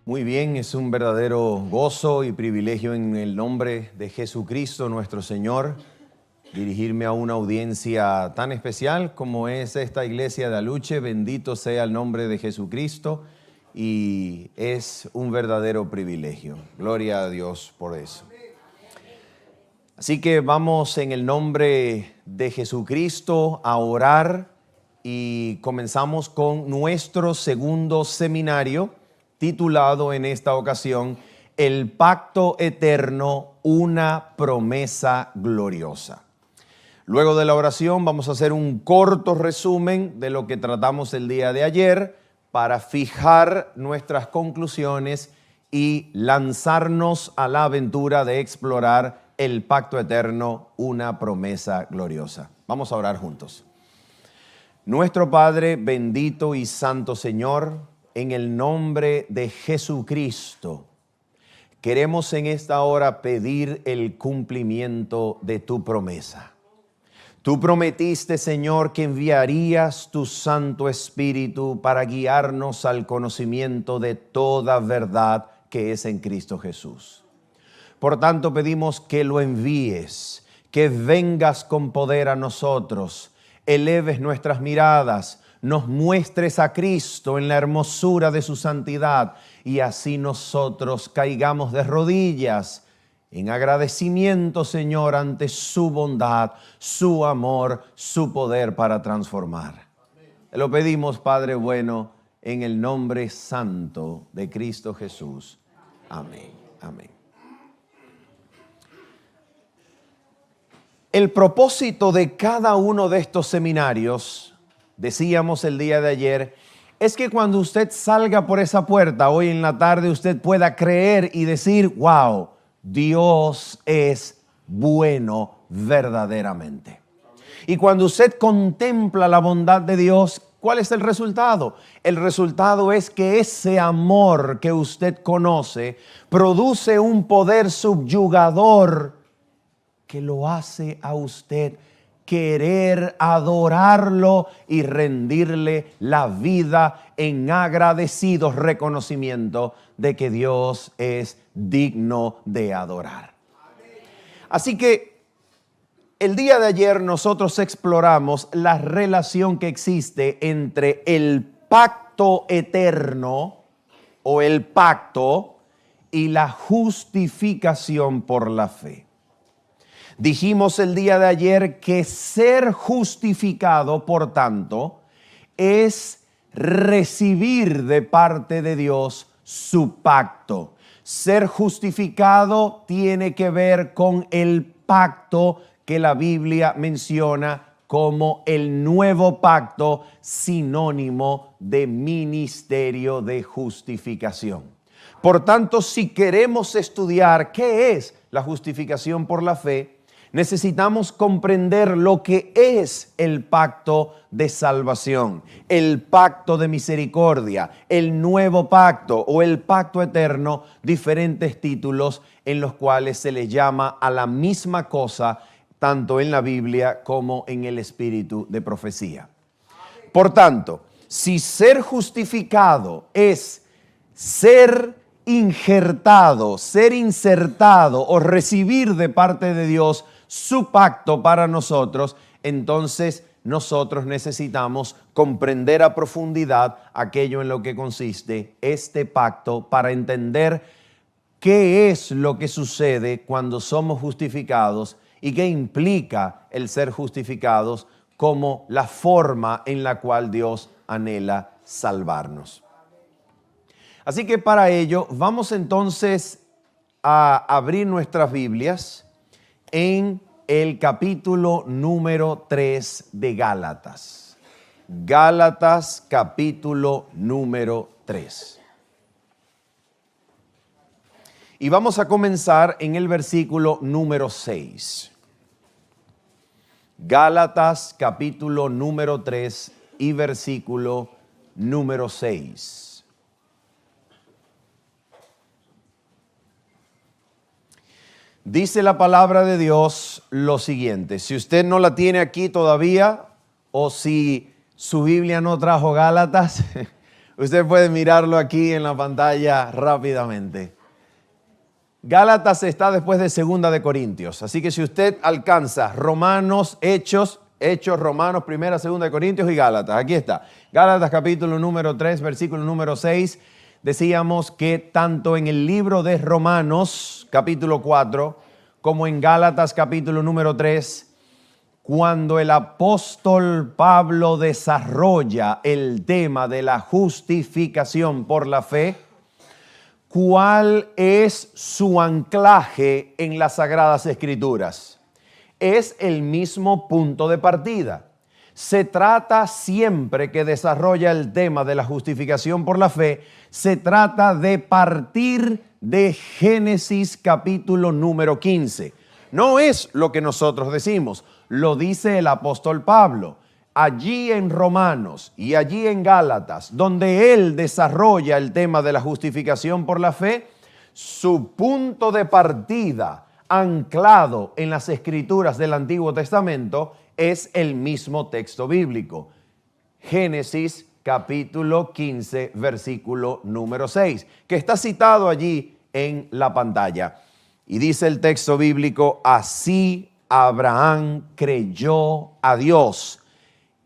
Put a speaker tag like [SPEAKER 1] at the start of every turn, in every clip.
[SPEAKER 1] Muy bien, es un verdadero gozo y privilegio en el nombre de Jesucristo nuestro Señor dirigirme a una audiencia tan especial como es esta iglesia de Aluche. Bendito sea el nombre de Jesucristo y es un verdadero privilegio. Gloria a Dios por eso. Así que vamos en el nombre de Jesucristo a orar y comenzamos con nuestro segundo seminario titulado en esta ocasión El Pacto Eterno, una promesa gloriosa. Luego de la oración vamos a hacer un corto resumen de lo que tratamos el día de ayer para fijar nuestras conclusiones y lanzarnos a la aventura de explorar el Pacto Eterno, una promesa gloriosa. Vamos a orar juntos. Nuestro Padre, bendito y santo Señor, en el nombre de Jesucristo, queremos en esta hora pedir el cumplimiento de tu promesa. Tú prometiste, Señor, que enviarías tu Santo Espíritu para guiarnos al conocimiento de toda verdad que es en Cristo Jesús. Por tanto, pedimos que lo envíes, que vengas con poder a nosotros, eleves nuestras miradas, nos muestres a Cristo en la hermosura de su santidad y así nosotros caigamos de rodillas en agradecimiento, Señor, ante su bondad, su amor, su poder para transformar. Te lo pedimos, Padre bueno, en el nombre santo de Cristo Jesús. Amén. Amén. El propósito de cada uno de estos seminarios, decíamos el día de ayer, es que cuando usted salga por esa puerta hoy en la tarde, usted pueda creer y decir, wow, Dios es bueno verdaderamente. Y cuando usted contempla la bondad de Dios, ¿cuál es el resultado? El resultado es que ese amor que usted conoce produce un poder subyugador que lo hace a usted querer adorarlo y rendirle la vida en agradecido reconocimiento de que Dios es digno de adorar. Así que el día de ayer nosotros exploramos la relación que existe entre el pacto eterno o el pacto y la justificación por la fe. Dijimos el día de ayer que ser justificado, por tanto, es recibir de parte de Dios su pacto. Ser justificado tiene que ver con el pacto que la Biblia menciona como el nuevo pacto, sinónimo de ministerio de justificación. Por tanto, si queremos estudiar qué es la justificación por la fe, necesitamos comprender lo que es el pacto de salvación, el pacto de misericordia, el nuevo pacto o el pacto eterno, diferentes títulos en los cuales se le llama a la misma cosa, tanto en la Biblia como en el espíritu de profecía. Por tanto, si ser justificado es ser injertado, ser insertado o recibir de parte de Dios su pacto para nosotros, entonces nosotros necesitamos comprender a profundidad aquello en lo que consiste este pacto para entender qué es lo que sucede cuando somos justificados y qué implica el ser justificados como la forma en la cual Dios anhela salvarnos. Así que para ello vamos entonces a abrir nuestras Biblias en el capítulo número 3 de Gálatas. Gálatas capítulo número 3. Y vamos a comenzar en el versículo número 6. Gálatas capítulo número 3 y versículo número 6. Dice la palabra de Dios lo siguiente. Si usted no la tiene aquí todavía, o si su Biblia no trajo Gálatas, Usted puede mirarlo aquí en la pantalla rápidamente. Gálatas está después de 2 de Corintios. Así que si usted alcanza Romanos, Hechos, Romanos, 1, 2 de Corintios y Gálatas. Aquí está. Gálatas capítulo número 3, versículo número 6. Decíamos que tanto en el libro de Romanos capítulo 4 como en Gálatas capítulo número 3, cuando el apóstol Pablo desarrolla el tema de la justificación por la fe, ¿cuál es su anclaje en las Sagradas Escrituras? Es el mismo punto de partida. Se trata siempre que desarrolla el tema de la justificación por la fe, se trata de partir de Génesis capítulo número 15. No es lo que nosotros decimos, lo dice el apóstol Pablo. Allí en Romanos y allí en Gálatas, donde él desarrolla el tema de la justificación por la fe, su punto de partida, anclado en las escrituras del Antiguo Testamento, es el mismo texto bíblico. Génesis capítulo 15, versículo número 6, que está citado allí en la pantalla. Y dice el texto bíblico: así Abraham creyó a Dios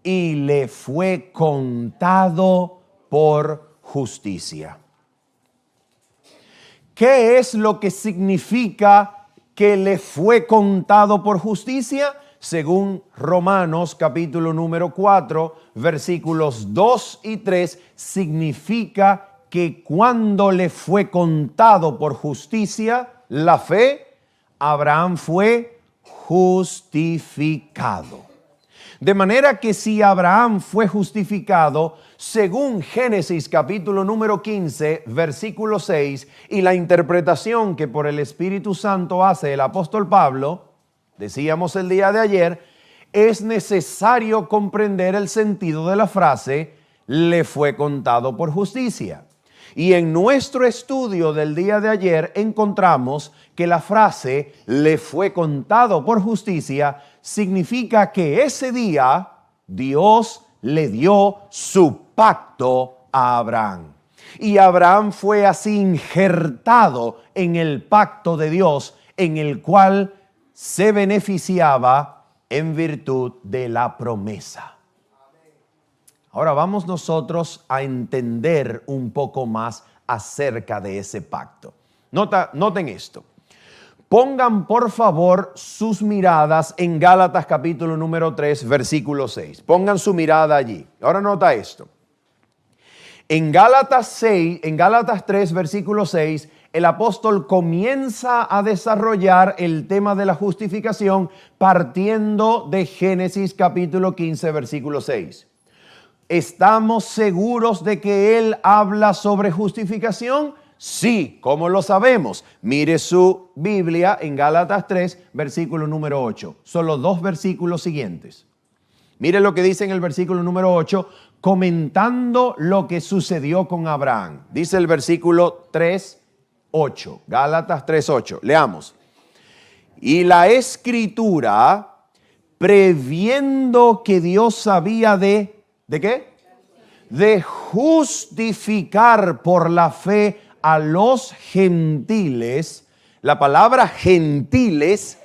[SPEAKER 1] y le fue contado por justicia. ¿Qué es lo que significa que le fue contado por justicia? Según Romanos capítulo número 4, versículos 2 y 3, significa que cuando le fue contado por justicia la fe, Abraham fue justificado. De manera que si Abraham fue justificado, según Génesis capítulo número 15, versículo 6, y la interpretación que por el Espíritu Santo hace el apóstol Pablo, decíamos el día de ayer, es necesario comprender el sentido de la frase, le fue contado por justicia. Y en nuestro estudio del día de ayer encontramos que la frase, le fue contado por justicia, significa que ese día Dios le dio su pacto a Abraham. Y Abraham fue así injertado en el pacto de Dios, en el cual se beneficiaba en virtud de la promesa. Ahora vamos nosotros a entender un poco más acerca de ese pacto. Noten esto. Pongan por favor sus miradas en Gálatas capítulo número 3, versículo 6. Pongan su mirada allí. Ahora nota esto. En Gálatas 3, versículo 6, el apóstol comienza a desarrollar el tema de la justificación partiendo de Génesis capítulo 15, versículo 6. ¿Estamos seguros de que él habla sobre justificación? Sí, ¿cómo lo sabemos? Mire su Biblia en Gálatas 3, versículo número 8. Son los 2 versículos siguientes. Mire lo que dice en el versículo número 8, comentando lo que sucedió con Abraham. Dice el versículo 3, 8. Gálatas 3, 8. Leamos. Y la Escritura, previendo que Dios sabía ¿de qué? De justificar por la fe a los gentiles. La palabra gentiles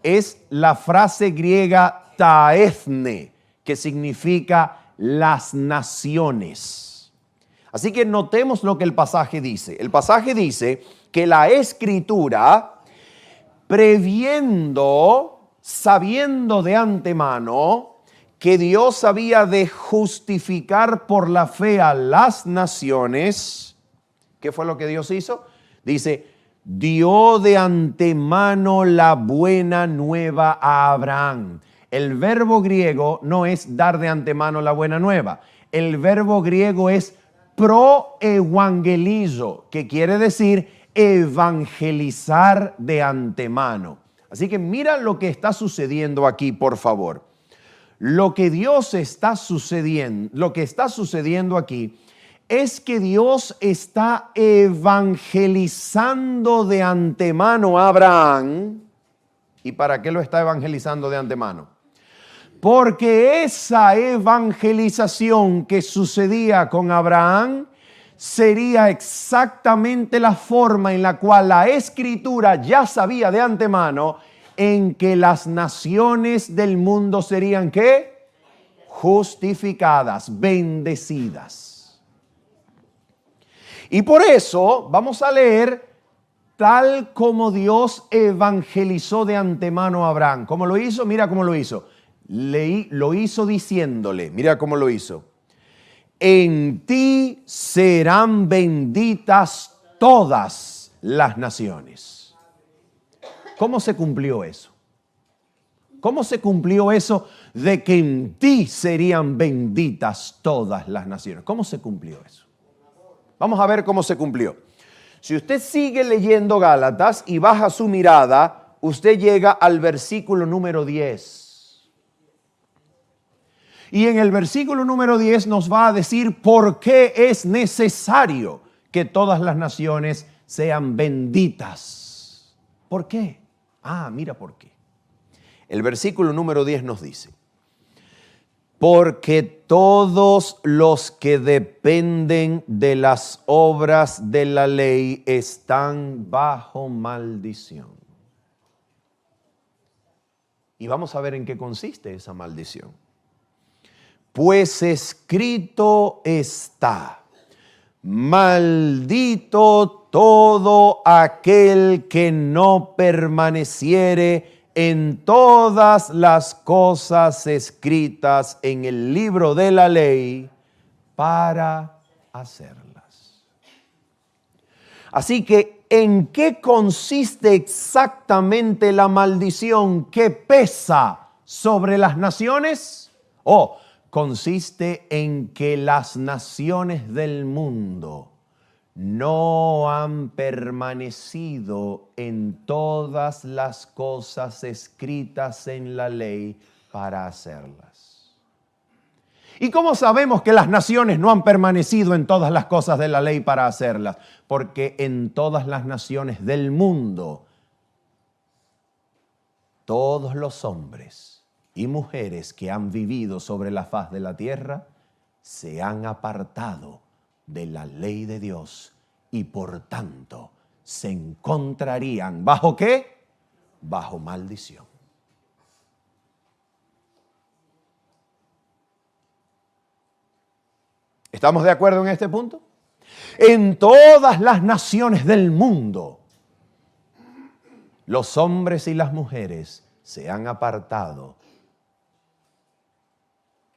[SPEAKER 1] es la frase griega taethne, que significa las naciones. Así que notemos lo que el pasaje dice. El pasaje dice que la Escritura, previendo, sabiendo de antemano, que Dios había de justificar por la fe a las naciones. ¿Qué fue lo que Dios hizo? Dice, dio de antemano la buena nueva a Abraham. El verbo griego no es dar de antemano la buena nueva. El verbo griego es proevangelizo, que quiere decir evangelizar de antemano. Así que mira lo que está sucediendo aquí, por favor. Lo que está sucediendo aquí es que Dios está evangelizando de antemano a Abraham. ¿Y para qué lo está evangelizando de antemano? Porque esa evangelización que sucedía con Abraham sería exactamente la forma en la cual la Escritura ya sabía de antemano en que las naciones del mundo serían ¿qué? Justificadas, bendecidas. Y por eso vamos a leer tal como Dios evangelizó de antemano a Abraham. ¿Cómo lo hizo? Mira cómo lo hizo. Lo hizo diciéndole, mira cómo lo hizo. En ti serán benditas todas las naciones. ¿Cómo se cumplió eso? ¿Cómo se cumplió eso de que en ti serían benditas todas las naciones? ¿Cómo se cumplió eso? Vamos a ver cómo se cumplió. Si usted sigue leyendo Gálatas y baja su mirada, usted llega al versículo número 10. Y en el versículo número 10 nos va a decir por qué es necesario que todas las naciones sean benditas. ¿Por qué? Mira por qué. El versículo número 10 nos dice, porque todos los que dependen de las obras de la ley están bajo maldición. Y vamos a ver en qué consiste esa maldición. Pues escrito está, maldito todo aquel que no permaneciere en todas las cosas escritas en el libro de la ley para hacerlas. Así que, ¿en qué consiste exactamente la maldición que pesa sobre las naciones? Consiste en que las naciones del mundo no han permanecido en todas las cosas escritas en la ley para hacerlas. ¿Y cómo sabemos que las naciones no han permanecido en todas las cosas de la ley para hacerlas? Porque en todas las naciones del mundo, todos los hombres y mujeres que han vivido sobre la faz de la tierra se han apartado de la ley de Dios y por tanto se encontrarían ¿bajo qué? Bajo maldición. ¿Estamos de acuerdo en este punto? En todas las naciones del mundo, los hombres y las mujeres se han apartado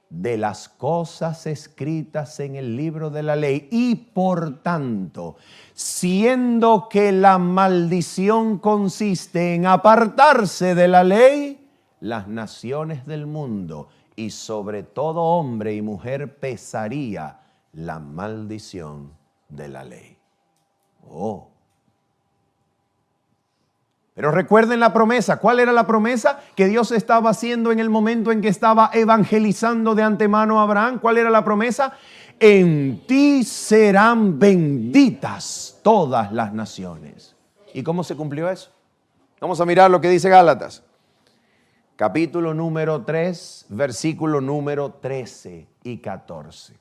[SPEAKER 1] de las cosas escritas en el libro de la ley y por tanto, siendo que la maldición consiste en apartarse de la ley, las naciones del mundo y sobre todo hombre y mujer pesaría la maldición de la ley. Pero recuerden la promesa. ¿Cuál era la promesa que Dios estaba haciendo en el momento en que estaba evangelizando de antemano a Abraham? ¿Cuál era la promesa? En ti serán benditas todas las naciones. ¿Y cómo se cumplió eso? Vamos a mirar lo que dice Gálatas. Capítulo número 3, versículo número 13 y 14.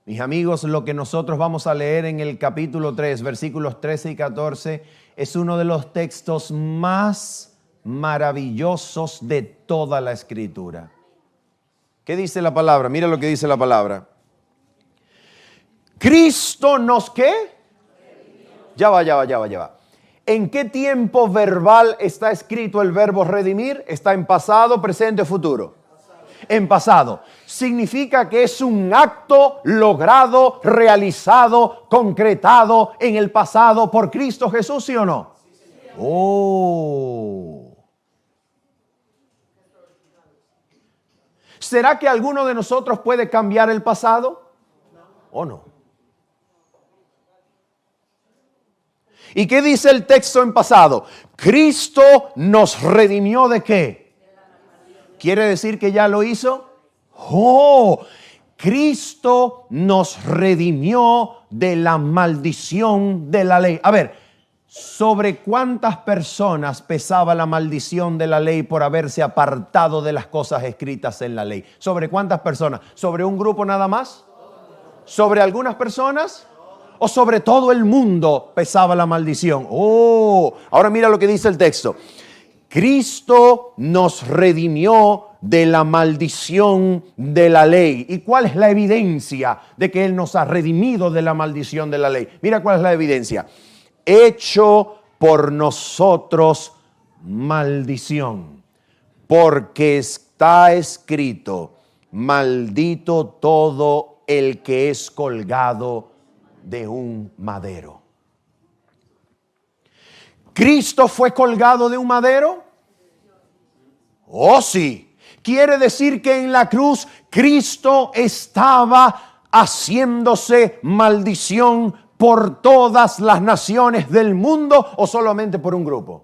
[SPEAKER 1] Mis amigos, lo que nosotros vamos a leer en el capítulo 3, versículos 13 y 14, es uno de los textos más maravillosos de toda la Escritura. ¿Qué dice la palabra? Mira lo que dice la palabra. Cristo nos, ¿qué? Ya va. ¿En qué tiempo verbal está escrito el verbo redimir? ¿Está en pasado, presente o futuro? En pasado. Significa que es un acto logrado, realizado, concretado en el pasado por Cristo Jesús, ¿sí o no? ¿Será que alguno de nosotros puede cambiar el pasado? ¿O no? ¿Y qué dice el texto en pasado? Cristo nos redimió ¿de qué? ¿Quiere decir que ya lo hizo? Cristo nos redimió de la maldición de la ley. A ver, ¿sobre cuántas personas pesaba la maldición de la ley por haberse apartado de las cosas escritas en la ley? ¿Sobre cuántas personas? ¿Sobre un grupo nada más? ¿Sobre algunas personas o sobre todo el mundo pesaba la maldición? Oh, ahora mira lo que dice el texto. Cristo nos redimió de la maldición de la ley. ¿Y cuál es la evidencia de que Él nos ha redimido de la maldición de la ley? Mira cuál es la evidencia. Hecho por nosotros maldición, porque está escrito, maldito todo el que es colgado de un madero. ¿Cristo fue colgado de un madero? Oh, sí. Quiere decir que en la cruz Cristo estaba haciéndose maldición por todas las naciones del mundo o solamente por un grupo.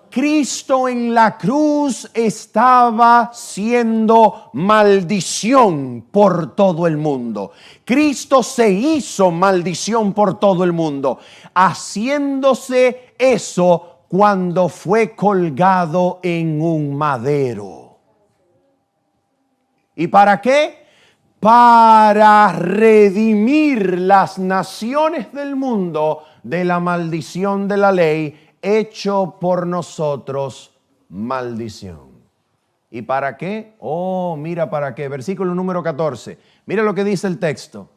[SPEAKER 1] Cristo en la cruz estaba siendo maldición por todo el mundo. Cristo se hizo maldición por todo el mundo, haciéndose eso cuando fue colgado en un madero. ¿Y para qué? Para redimir las naciones del mundo de la maldición de la ley, hecho por nosotros maldición. ¿Y para qué? Oh, mira para qué. Versículo número 14. Mira lo que dice el texto.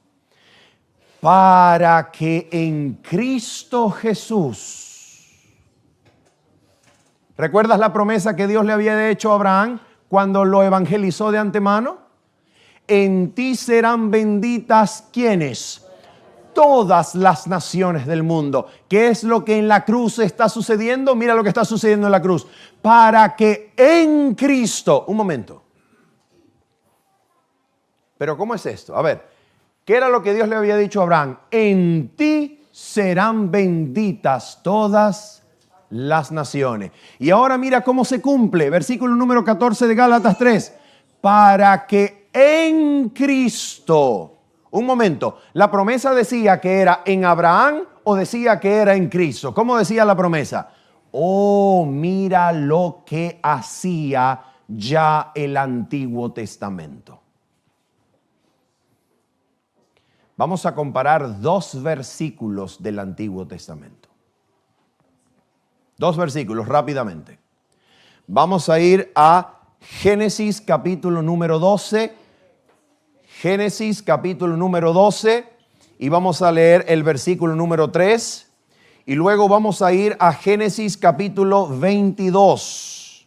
[SPEAKER 1] Para que en Cristo Jesús. ¿Recuerdas la promesa que Dios le había hecho a Abraham cuando lo evangelizó de antemano? En ti serán benditas, ¿quiénes? Todas las naciones del mundo. ¿Qué es lo que en la cruz está sucediendo? Mira lo que está sucediendo en la cruz. Para que en Cristo, un momento. Pero ¿cómo es esto? A ver, ¿qué era lo que Dios le había dicho a Abraham? En ti serán benditas todas las naciones. Y ahora mira cómo se cumple. Versículo número 14 de Gálatas 3. Para que en Cristo. Un momento, ¿la promesa decía que era en Abraham o decía que era en Cristo? ¿Cómo decía la promesa? Oh, mira lo que hacía ya el Antiguo Testamento. Vamos a comparar dos versículos del Antiguo Testamento. Dos versículos rápidamente. Vamos a ir a Génesis capítulo número 12. Génesis capítulo número 12 y vamos a leer el versículo número 3 y luego vamos a ir a Génesis capítulo 22.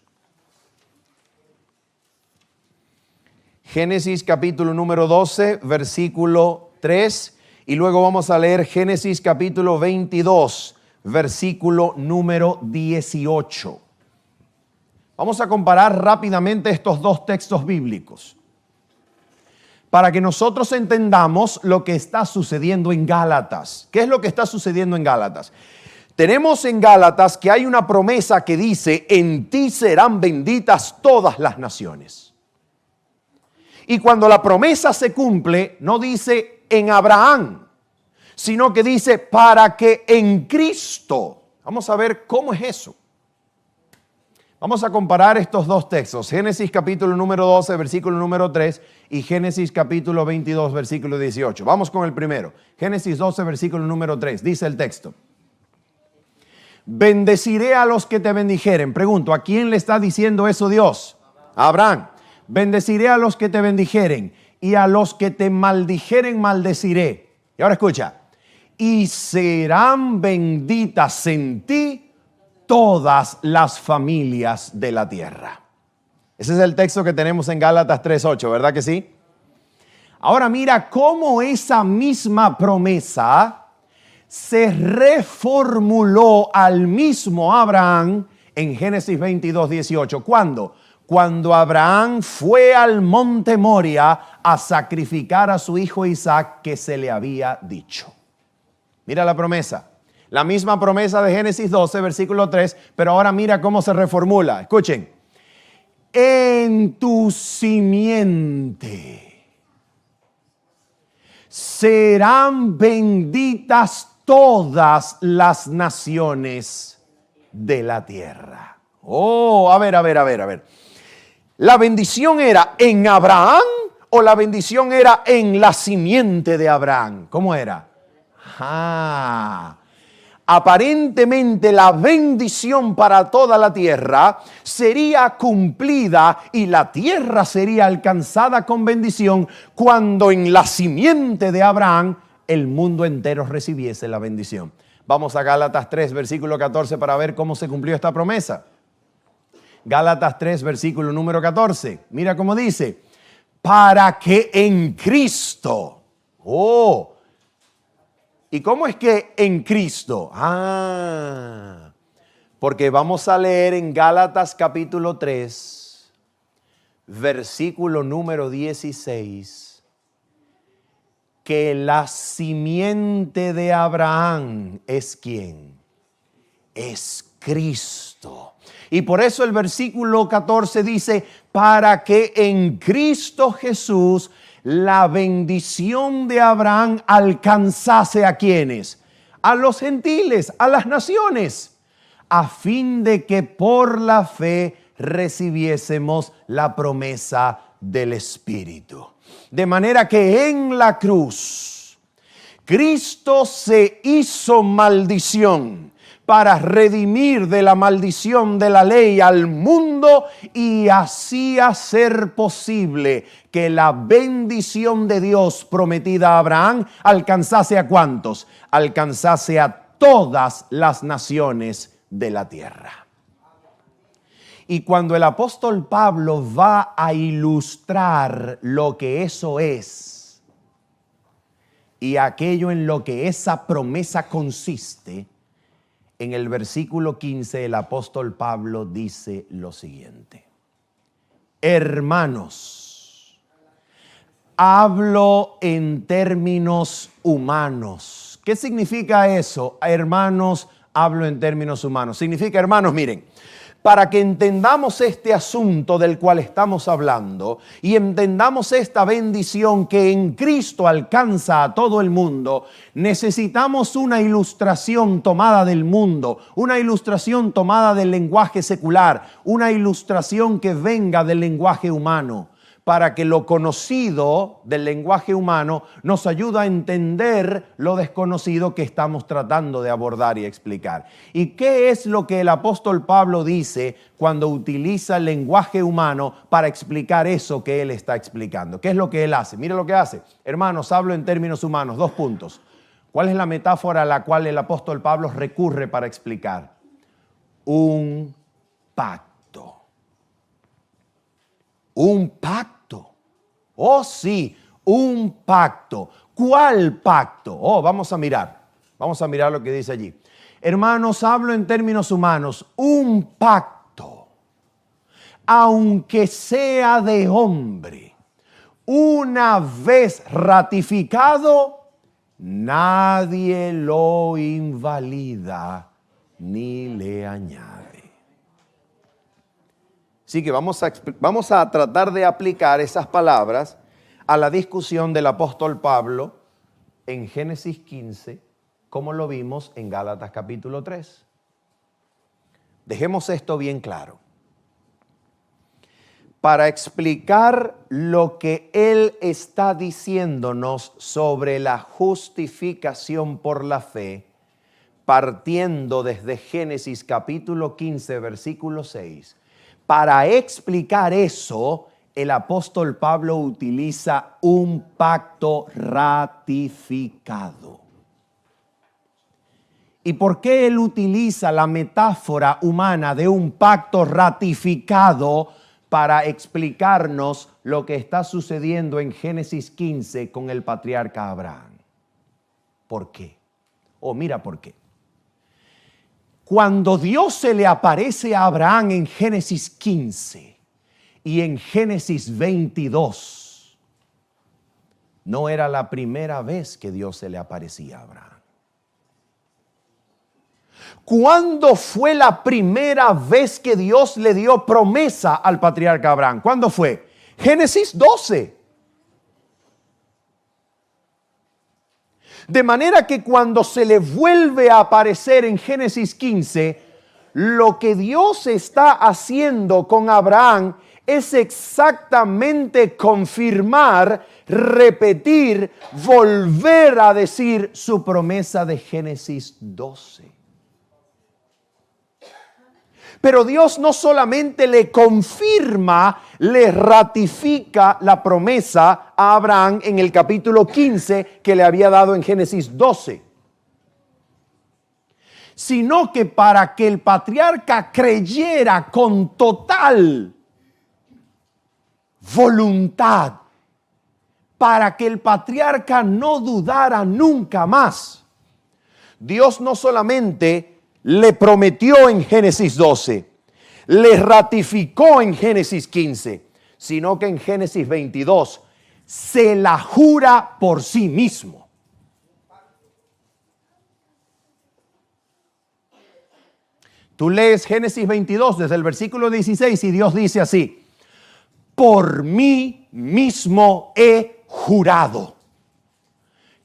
[SPEAKER 1] Génesis capítulo número 12, versículo 3 y luego vamos a leer Génesis capítulo 22, versículo número 18. Vamos a comparar rápidamente estos dos textos bíblicos, para que nosotros entendamos lo que está sucediendo en Gálatas. ¿Qué es lo que está sucediendo en Gálatas? Tenemos en Gálatas que hay una promesa que dice, en ti serán benditas todas las naciones. Y cuando la promesa se cumple, no dice en Abraham, sino que dice para que en Cristo. Vamos a ver cómo es eso. Vamos a comparar estos dos textos, Génesis capítulo número 12, versículo número 3 y Génesis capítulo 22, versículo 18. Vamos con el primero. Génesis 12, versículo número 3. Dice el texto. Bendeciré a los que te bendijeren. Pregunto, ¿a quién le está diciendo eso Dios? A Abraham. Bendeciré a los que te bendijeren y a los que te maldijeren maldeciré. Y ahora escucha. Y serán benditas en ti todas las familias de la tierra. Ese es el texto que tenemos en Gálatas 3:8, ¿verdad que sí? Ahora mira cómo esa misma promesa se reformuló al mismo Abraham en Génesis 22:18. ¿Cuándo? Cuando Abraham fue al monte Moria a sacrificar a su hijo Isaac que se le había dicho. Mira la promesa. La misma promesa de Génesis 12, versículo 3, pero ahora mira cómo se reformula. Escuchen. En tu simiente serán benditas todas las naciones de la tierra. Oh, a ver. ¿La bendición era en Abraham ¿O la bendición era en la simiente de Abraham? ¿Cómo era? Aparentemente la bendición para toda la tierra sería cumplida y la tierra sería alcanzada con bendición cuando en la simiente de Abraham el mundo entero recibiese la bendición. Vamos a Gálatas 3, versículo 14 para ver cómo se cumplió esta promesa. Gálatas 3, versículo número 14. Mira cómo dice: para que en Cristo. ¿Y cómo es que en Cristo? Porque vamos a leer en Gálatas capítulo 3, versículo número 16, que la simiente de Abraham es ¿quién? Es Cristo. Y por eso el versículo 14 dice, para que en Cristo Jesús la bendición de Abraham alcanzase ¿a quiénes? A los gentiles, a las naciones, a fin de que por la fe recibiésemos la promesa del Espíritu. De manera que en la cruz, Cristo se hizo maldición para redimir de la maldición de la ley al mundo y así hacer posible que la bendición de Dios prometida a Abraham alcanzase ¿a cuántos? Alcanzase a todas las naciones de la tierra. Y cuando el apóstol Pablo va a ilustrar lo que eso es y aquello en lo que esa promesa consiste, en el versículo 15 el apóstol Pablo dice lo siguiente: hermanos, hablo en términos humanos. ¿Qué significa eso? Hermanos, hablo en términos humanos. Significa, hermanos, miren, para que entendamos este asunto del cual estamos hablando y entendamos esta bendición que en Cristo alcanza a todo el mundo, necesitamos una ilustración tomada del mundo, una ilustración tomada del lenguaje secular, una ilustración que venga del lenguaje humano, para que lo conocido del lenguaje humano nos ayude a entender lo desconocido que estamos tratando de abordar y explicar. ¿Y qué es lo que el apóstol Pablo dice cuando utiliza el lenguaje humano para explicar eso que él está explicando? ¿Qué es lo que él hace? Mire lo que hace. Hermanos, hablo en términos humanos. 2 puntos. ¿Cuál es la metáfora a la cual el apóstol Pablo recurre para explicar? Un pacto. Un pacto. Oh, sí, un pacto. ¿Cuál pacto? Vamos a mirar lo que dice allí. Hermanos, hablo en términos humanos. Un pacto, aunque sea de hombre, una vez ratificado, nadie lo invalida ni le añade. Así que vamos a tratar de aplicar esas palabras a la discusión del apóstol Pablo en Génesis 15, como lo vimos en Gálatas capítulo 3. Dejemos esto bien claro. Para explicar lo que él está diciéndonos sobre la justificación por la fe, partiendo desde Génesis capítulo 15, versículo 6, para explicar eso, el apóstol Pablo utiliza un pacto ratificado. ¿Y por qué él utiliza la metáfora humana de un pacto ratificado para explicarnos lo que está sucediendo en Génesis 15 con el patriarca Abraham? ¿Por qué? Mira por qué. Cuando Dios se le aparece a Abraham en Génesis 15 y en Génesis 22, no era la primera vez que Dios se le aparecía a Abraham. ¿Cuándo fue la primera vez que Dios le dio promesa al patriarca Abraham? ¿Cuándo fue? Génesis 12. De manera que cuando se le vuelve a aparecer en Génesis 15, lo que Dios está haciendo con Abraham es exactamente confirmar, repetir, volver a decir su promesa de Génesis 12. Pero Dios no solamente le confirma, le ratifica la promesa a Abraham en el capítulo 15 que le había dado en Génesis 12, sino que para que el patriarca creyera con total voluntad, para que el patriarca no dudara nunca más, Dios no solamente le prometió en Génesis 12, le ratificó en Génesis 15, sino que en Génesis 22 se la jura por sí mismo. Tú lees Génesis 22 desde el versículo 16 y Dios dice así: por mí mismo he jurado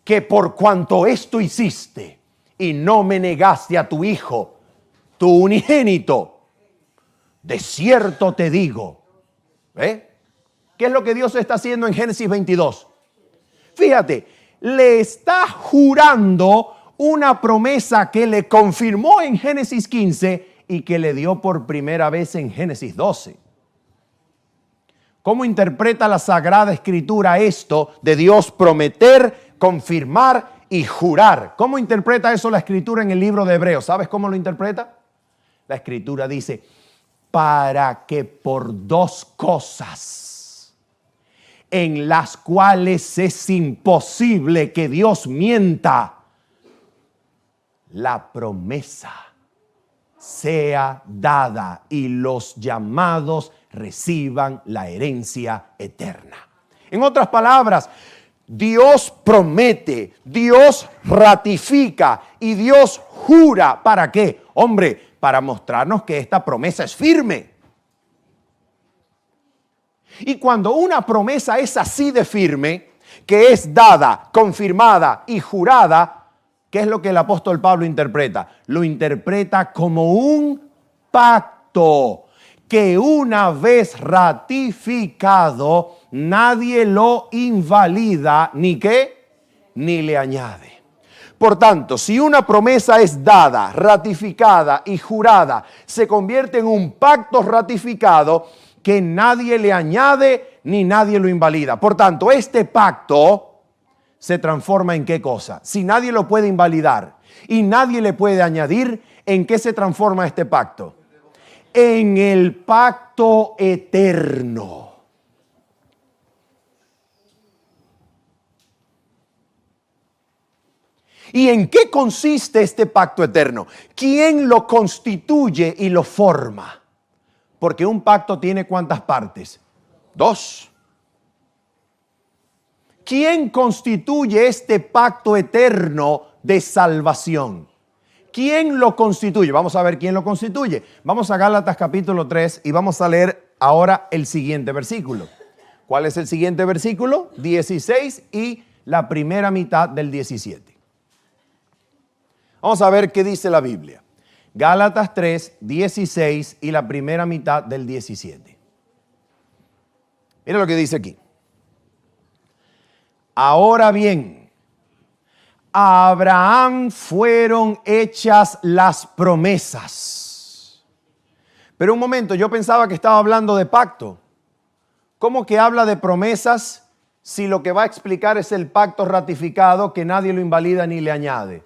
[SPEAKER 1] que por cuanto esto hiciste y no me negaste a tu hijo, tu unigénito, de cierto te digo. ¿Qué es lo que Dios está haciendo en Génesis 22? Fíjate, le está jurando una promesa que le confirmó en Génesis 15 y que le dio por primera vez en Génesis 12. ¿Cómo interpreta la Sagrada Escritura esto de Dios prometer, confirmar y jurar? ¿Cómo interpreta eso la Escritura en el libro de Hebreos? ¿Sabes cómo lo interpreta? La Escritura dice: para que por dos cosas en las cuales es imposible que Dios mienta, la promesa sea dada y los llamados reciban la herencia eterna. En otras palabras, Dios promete, Dios ratifica y Dios jura. ¿Para qué? Hombre, para mostrarnos que esta promesa es firme. Y cuando una promesa es así de firme, que es dada, confirmada y jurada, ¿qué es lo que el apóstol Pablo interpreta? Lo interpreta como un pacto que una vez ratificado, nadie lo invalida, ¿ni qué? Ni le añade. Por tanto, si una promesa es dada, ratificada y jurada, se convierte en un pacto ratificado que nadie le añade ni nadie lo invalida. Por tanto, este pacto se transforma en ¿qué cosa? Si nadie lo puede invalidar y nadie le puede añadir, ¿en qué se transforma este pacto? En el pacto eterno. ¿Y en qué consiste este pacto eterno? ¿Quién lo constituye y lo forma? Porque un pacto tiene ¿cuántas partes? 2. ¿Quién constituye este pacto eterno de salvación? ¿Quién lo constituye? Vamos a ver quién lo constituye. Vamos a Gálatas capítulo 3 y vamos a leer ahora el siguiente versículo. ¿Cuál es el siguiente versículo? 16 y la primera mitad del 17. Vamos a ver qué dice la Biblia. Gálatas 3, 16 y la primera mitad del 17. Mira lo que dice aquí. Ahora bien, a Abraham fueron hechas las promesas. Pero un momento, yo pensaba que estaba hablando de pacto. ¿Cómo que habla de promesas si lo que va a explicar es el pacto ratificado que nadie lo invalida ni le añade?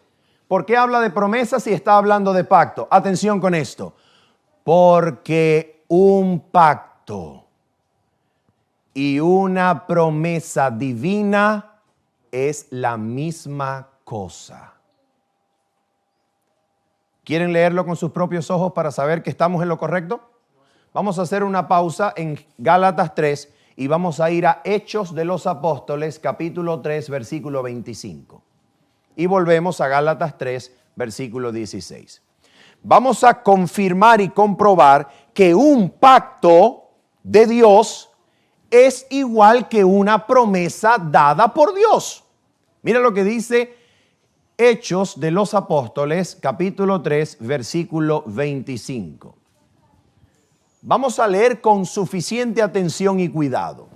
[SPEAKER 1] ¿Por qué habla de promesas si está hablando de pacto? Atención con esto. Porque un pacto y una promesa divina es la misma cosa. ¿Quieren leerlo con sus propios ojos para saber que estamos en lo correcto? Vamos a hacer una pausa en Gálatas 3 y vamos a ir a Hechos de los Apóstoles, capítulo 3, versículo 25. Y volvemos a Gálatas 3, versículo 16. Vamos a confirmar y comprobar que un pacto de Dios es igual que una promesa dada por Dios. Mira lo que dice Hechos de los Apóstoles, capítulo 3, versículo 25. Vamos a leer con suficiente atención y cuidado.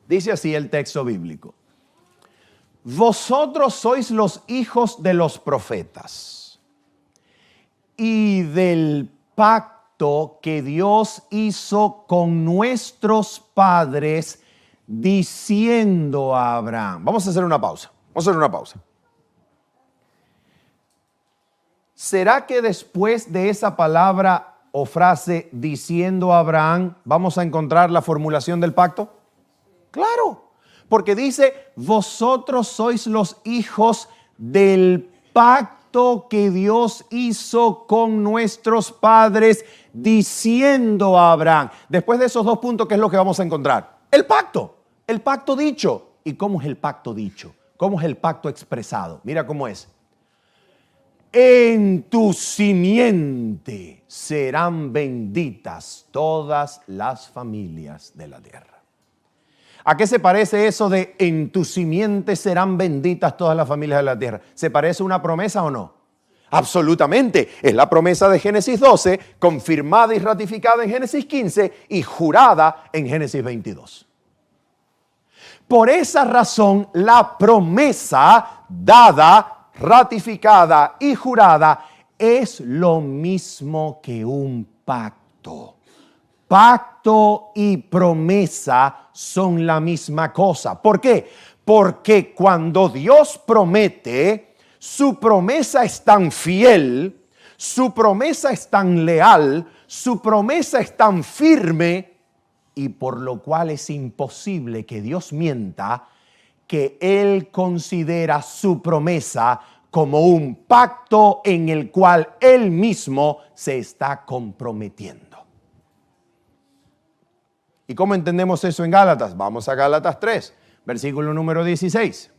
[SPEAKER 1] Dice así el texto bíblico. Vosotros sois los hijos de los profetas y del pacto que Dios hizo con nuestros padres diciendo a Abraham. Vamos a hacer una pausa. ¿Será que después de esa palabra o frase diciendo a Abraham vamos a encontrar la formulación del pacto? Claro, porque dice, vosotros sois los hijos del pacto que Dios hizo con nuestros padres diciendo a Abraham. Después de esos dos puntos, ¿qué es lo que vamos a encontrar? El pacto dicho. ¿Y cómo es el pacto dicho? ¿Cómo es el pacto expresado? Mira cómo es. En tu simiente serán benditas todas las familias de la tierra. ¿A qué se parece eso de en tu simiente serán benditas todas las familias de la tierra? ¿Se parece a una promesa o no? Absolutamente. Es la promesa de Génesis 12, confirmada y ratificada en Génesis 15 y jurada en Génesis 22. Por esa razón, la promesa dada, ratificada y jurada es lo mismo que un pacto. Pacto y promesa son la misma cosa. ¿Por qué? Porque cuando Dios promete, su promesa es tan fiel, su promesa es tan leal, su promesa es tan firme, y por lo cual es imposible que Dios mienta, que Él considera su promesa como un pacto en el cual Él mismo se está comprometiendo. ¿Y cómo entendemos eso en Gálatas? Vamos a Gálatas 3, versículo número 16.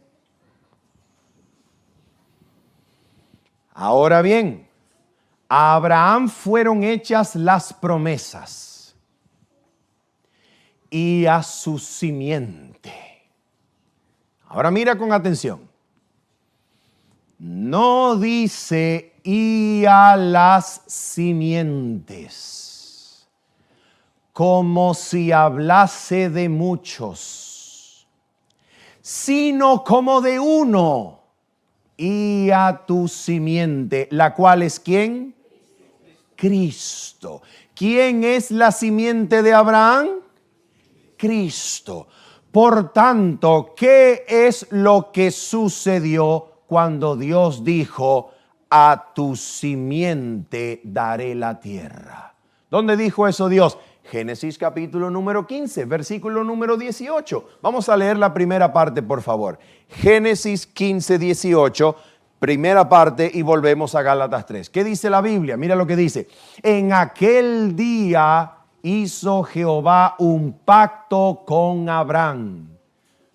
[SPEAKER 1] Ahora bien, a Abraham fueron hechas las promesas y a su simiente. Ahora mira con atención. No dice y a las simientes, como si hablase de muchos, sino como de uno, y a tu simiente, la cual es ¿quién? Cristo. ¿Quién es la simiente de Abraham? Cristo. Por tanto, ¿qué es lo que sucedió cuando Dios dijo, a tu simiente daré la tierra? ¿Dónde dijo eso Dios? Génesis capítulo número 15, versículo número 18. Vamos a leer la primera parte, por favor. Génesis 15, 18, primera parte, y volvemos a Gálatas 3. ¿Qué dice la Biblia? Mira lo que dice. En aquel día hizo Jehová un pacto con Abraham,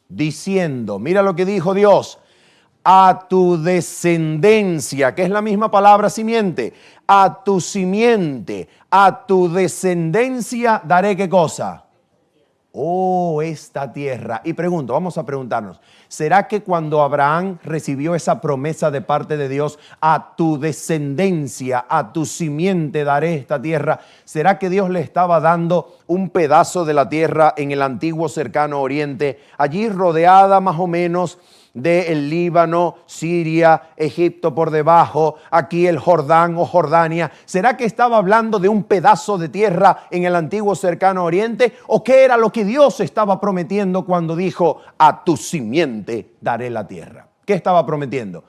[SPEAKER 1] diciendo, mira lo que dijo Dios, a tu descendencia, que es la misma palabra simiente, a tu simiente, a tu descendencia daré ¿qué cosa? Oh, esta tierra. Y pregunto, vamos a preguntarnos, ¿será que cuando Abraham recibió esa promesa de parte de Dios, a tu descendencia, a tu simiente daré esta tierra, será que Dios le estaba dando un pedazo de la tierra en el antiguo cercano oriente, allí rodeada más o menos del Líbano, Siria, Egipto por debajo, aquí el Jordán o Jordania? ¿Será que estaba hablando de un pedazo de tierra en el antiguo cercano oriente? ¿O qué era lo que Dios estaba prometiendo cuando dijo, a tu simiente daré la tierra? ¿Qué estaba prometiendo?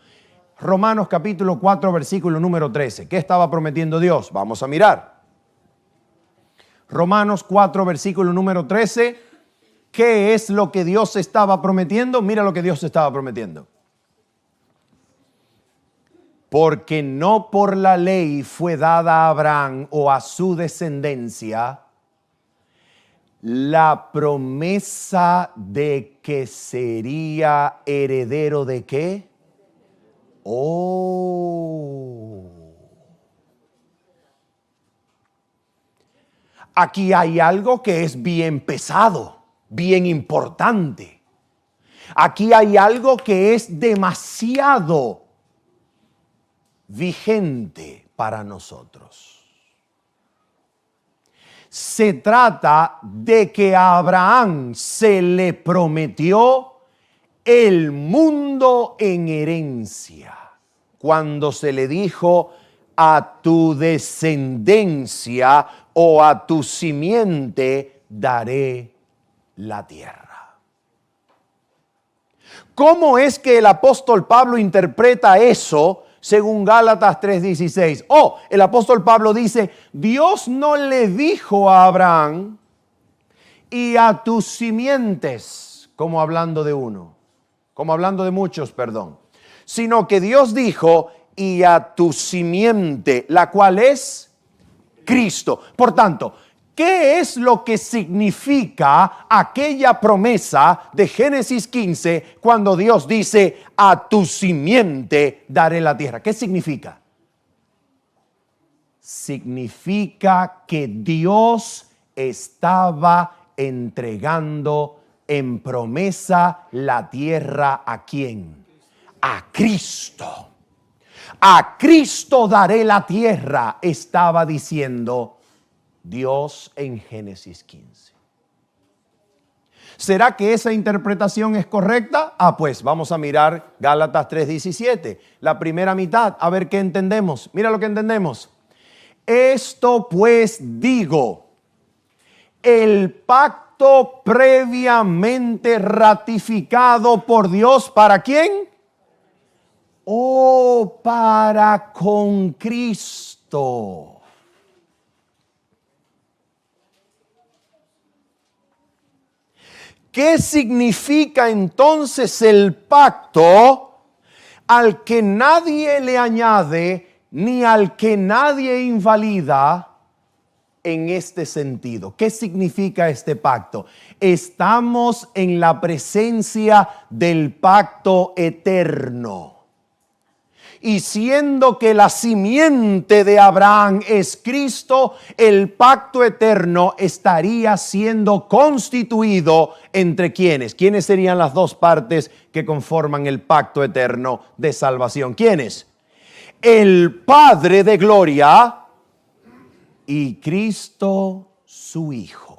[SPEAKER 1] Romanos capítulo 4, versículo número 13. ¿Qué estaba prometiendo Dios? Vamos a mirar. Romanos 4, versículo número 13. ¿Qué es lo que Dios estaba prometiendo? Mira lo que Dios estaba prometiendo. Porque no por la ley fue dada a Abraham o a su descendencia la promesa de que sería heredero ¿de qué? Oh. Aquí hay algo que es bien pesado, bien importante. Aquí hay algo que es demasiado vigente para nosotros. Se trata de que a Abraham se le prometió el mundo en herencia. Cuando se le dijo a tu descendencia o a tu simiente daré la tierra. ¿Cómo es que el apóstol Pablo interpreta eso según Gálatas 3:16? El apóstol Pablo dice, Dios no le dijo a Abraham y a tus simientes, como hablando de uno, como hablando de muchos, perdón, sino que Dios dijo y a tu simiente, la cual es Cristo. Por tanto, ¿qué es lo que significa aquella promesa de Génesis 15 cuando Dios dice, a tu simiente daré la tierra? ¿Qué significa? Significa que Dios estaba entregando en promesa la tierra ¿a quién? A Cristo. A Cristo daré la tierra, estaba diciendo Dios en Génesis 15. ¿Será que esa interpretación es correcta? Pues vamos a mirar Gálatas 3:17, la primera mitad, a ver qué entendemos. Mira lo que entendemos. Esto pues digo, el pacto previamente ratificado por Dios, ¿para quién? Para con Cristo. ¿Qué significa entonces el pacto al que nadie le añade ni al que nadie invalida en este sentido? ¿Qué significa este pacto? Estamos en la presencia del pacto eterno. Y siendo que la simiente de Abraham es Cristo, el pacto eterno estaría siendo constituido entre ¿quiénes? ¿Quiénes serían las dos partes que conforman el pacto eterno de salvación? ¿Quiénes? El Padre de gloria y Cristo su Hijo.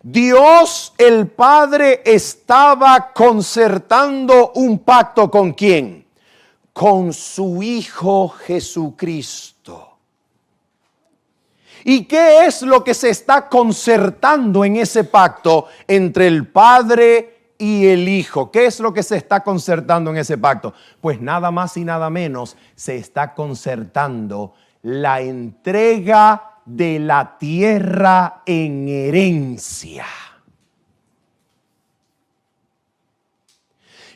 [SPEAKER 1] Dios el Padre estaba concertando un pacto ¿con quién? Con su Hijo Jesucristo. ¿Y qué es lo que se está concertando en ese pacto entre el Padre y el Hijo? ¿Qué es lo que se está concertando en ese pacto? Pues nada más y nada menos se está concertando la entrega de la tierra en herencia.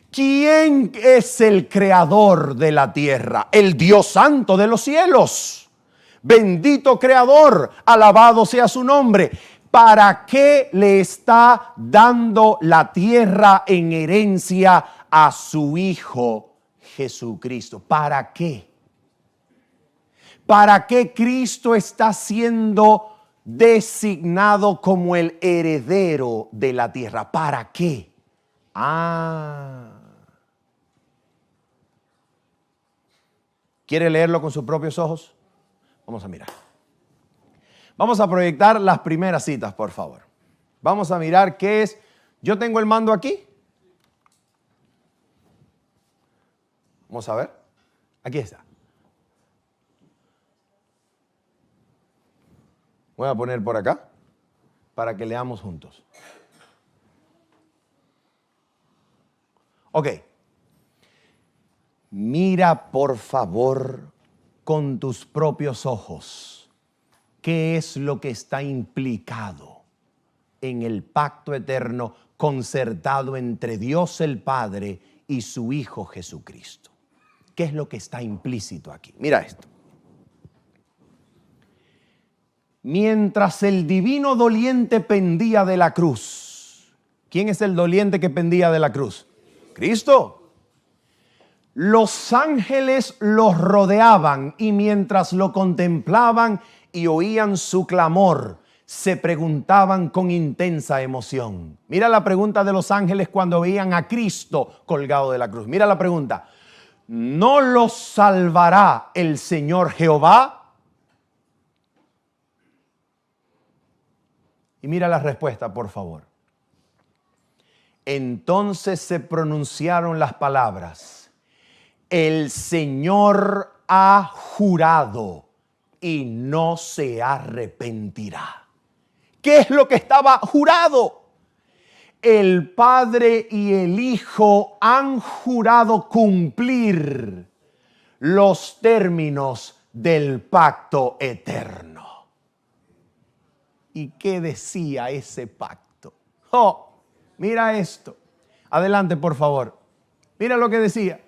[SPEAKER 1] ¿Quién es el creador de la tierra? El Dios Santo de los cielos. Bendito creador, alabado sea su nombre. ¿Para qué le está dando la tierra en herencia a su Hijo Jesucristo? ¿Para qué? ¿Para qué Cristo está siendo designado como el heredero de la tierra? ¿Para qué? ¿Quiere leerlo con sus propios ojos? Vamos a mirar. Vamos a proyectar las primeras citas, por favor. Vamos a mirar qué es. Yo tengo el mando aquí. Vamos a ver. Aquí está. Voy a poner por acá para que leamos juntos. Ok. Mira por favor con tus propios ojos qué es lo que está implicado en el pacto eterno concertado entre Dios el Padre y su Hijo Jesucristo. ¿Qué es lo que está implícito aquí? Mira esto. Mientras el divino doliente pendía de la cruz. ¿Quién es el doliente que pendía de la cruz? Cristo. Los ángeles los rodeaban y mientras lo contemplaban y oían su clamor, se preguntaban con intensa emoción. Mira la pregunta de los ángeles cuando veían a Cristo colgado de la cruz. Mira la pregunta. ¿no los salvará el Señor Jehová? Y mira la respuesta, por favor. Entonces se pronunciaron las palabras: el Señor ha jurado y no se arrepentirá. ¿Qué es lo que estaba jurado? El Padre y el Hijo han jurado cumplir los términos del pacto eterno. ¿Y qué decía ese pacto? Oh, mira esto. Adelante, por favor. Mira lo que decía.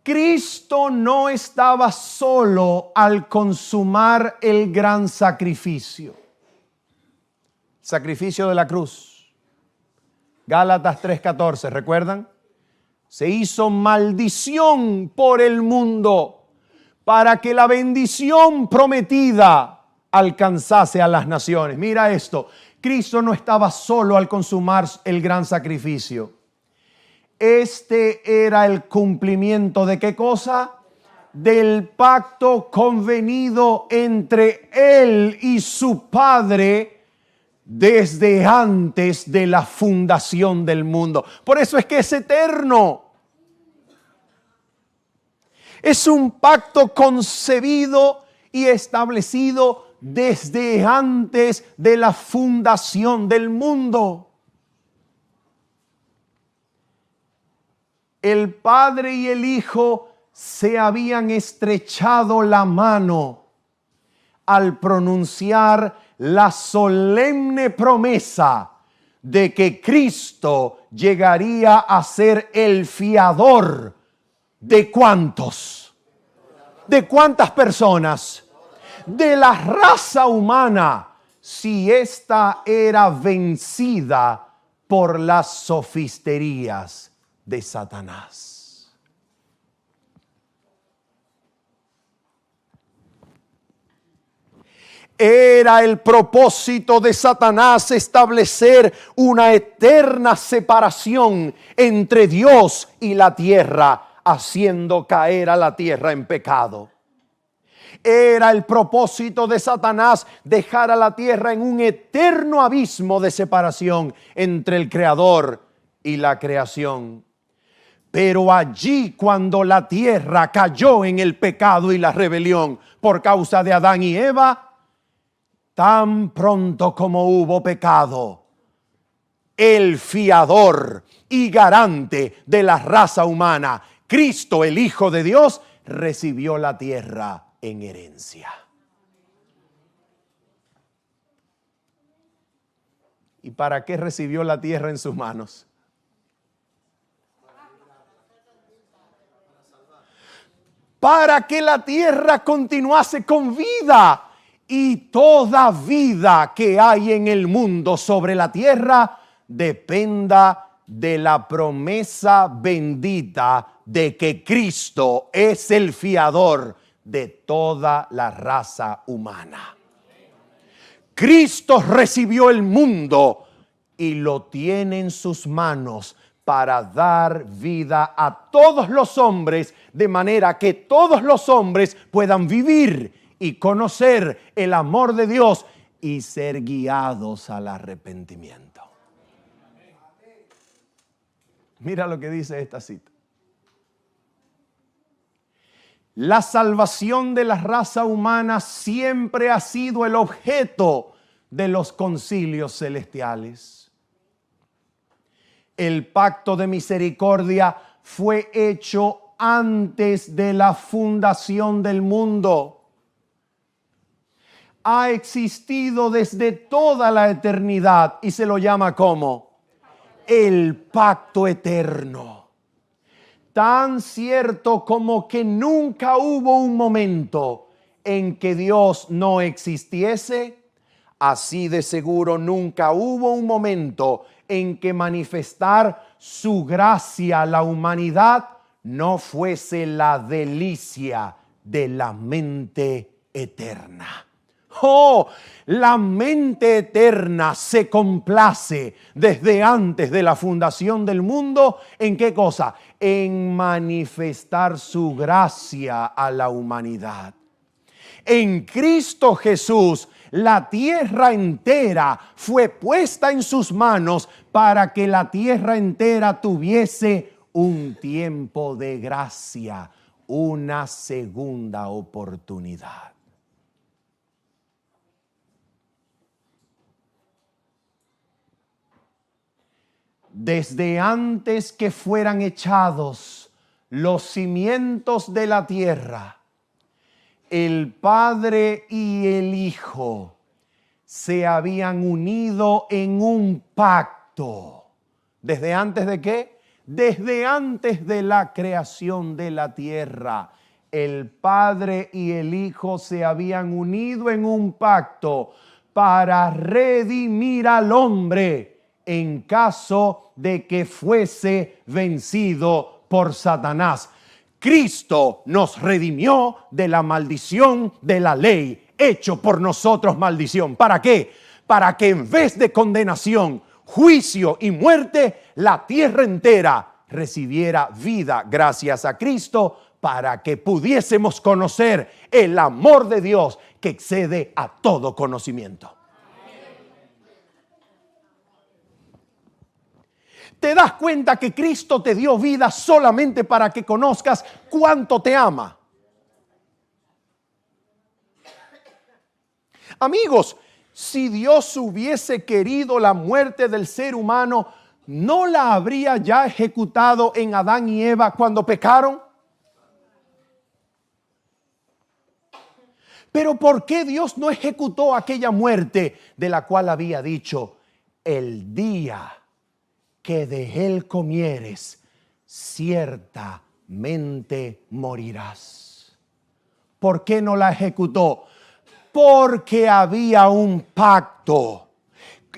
[SPEAKER 1] Cristo no estaba solo al consumar el gran sacrificio. Sacrificio de la cruz. Gálatas 3:14, ¿recuerdan? Se hizo maldición por el mundo para que la bendición prometida alcanzase a las naciones. Mira esto. Cristo no estaba solo al consumar el gran sacrificio. Este era el cumplimiento ¿de qué cosa? Del pacto convenido entre Él y su Padre desde antes de la fundación del mundo. Por eso es que es eterno. Es un pacto concebido y establecido desde antes de la fundación del mundo. El Padre y el Hijo se habían estrechado la mano al pronunciar la solemne promesa de que Cristo llegaría a ser el fiador de ¿cuántos? ¿De cuántas personas? De la raza humana, si ésta era vencida por las sofisterías de Satanás. Era el propósito de Satanás establecer una eterna separación entre Dios y la tierra, haciendo caer a la tierra en pecado. Era el propósito de Satanás dejar a la tierra en un eterno abismo de separación entre el Creador y la creación. Pero allí, cuando la tierra cayó en el pecado y la rebelión por causa de Adán y Eva, tan pronto como hubo pecado, el fiador y garante de la raza humana, Cristo, el Hijo de Dios, recibió la tierra en herencia. ¿Y para qué recibió la tierra en sus manos? Para que la tierra continuase con vida, y toda vida que hay en el mundo sobre la tierra dependa de la promesa bendita de que Cristo es el fiador de toda la raza humana. Cristo recibió el mundo y lo tiene en sus manos para dar vida a todos los hombres, de manera que todos los hombres puedan vivir y conocer el amor de Dios y ser guiados al arrepentimiento. Mira lo que dice esta cita. La salvación de la raza humana siempre ha sido el objeto de los concilios celestiales. El pacto de misericordia fue hecho antes de la fundación del mundo. Ha existido desde toda la eternidad y se lo llama ¿cómo? El pacto eterno. Tan cierto como que nunca hubo un momento en que Dios no existiese, así de seguro nunca hubo un momento en que manifestar su gracia a la humanidad no fuese la delicia de la mente eterna. Oh, la mente eterna se complace desde antes de la fundación del mundo. ¿En qué cosa? En manifestar su gracia a la humanidad. En Cristo Jesús, la tierra entera fue puesta en sus manos para que la tierra entera tuviese un tiempo de gracia, una segunda oportunidad. Desde antes que fueran echados los cimientos de la tierra, el Padre y el Hijo se habían unido en un pacto. ¿Desde antes de qué? Desde antes de la creación de la tierra. El Padre y el Hijo se habían unido en un pacto para redimir al hombre en caso de que fuese vencido por Satanás. Cristo nos redimió de la maldición de la ley, hecho por nosotros maldición. ¿Para qué? Para que en vez de condenación, juicio y muerte, la tierra entera recibiera vida gracias a Cristo, para que pudiésemos conocer el amor de Dios que excede a todo conocimiento. ¿Te das cuenta que Cristo te dio vida solamente para que conozcas cuánto te ama? Amigos, si Dios hubiese querido la muerte del ser humano, ¿no la habría ya ejecutado en Adán y Eva cuando pecaron? Pero ¿por qué Dios no ejecutó aquella muerte de la cual había dicho: el día que de él comieres, ciertamente morirás? ¿Por qué no la ejecutó? Porque había un pacto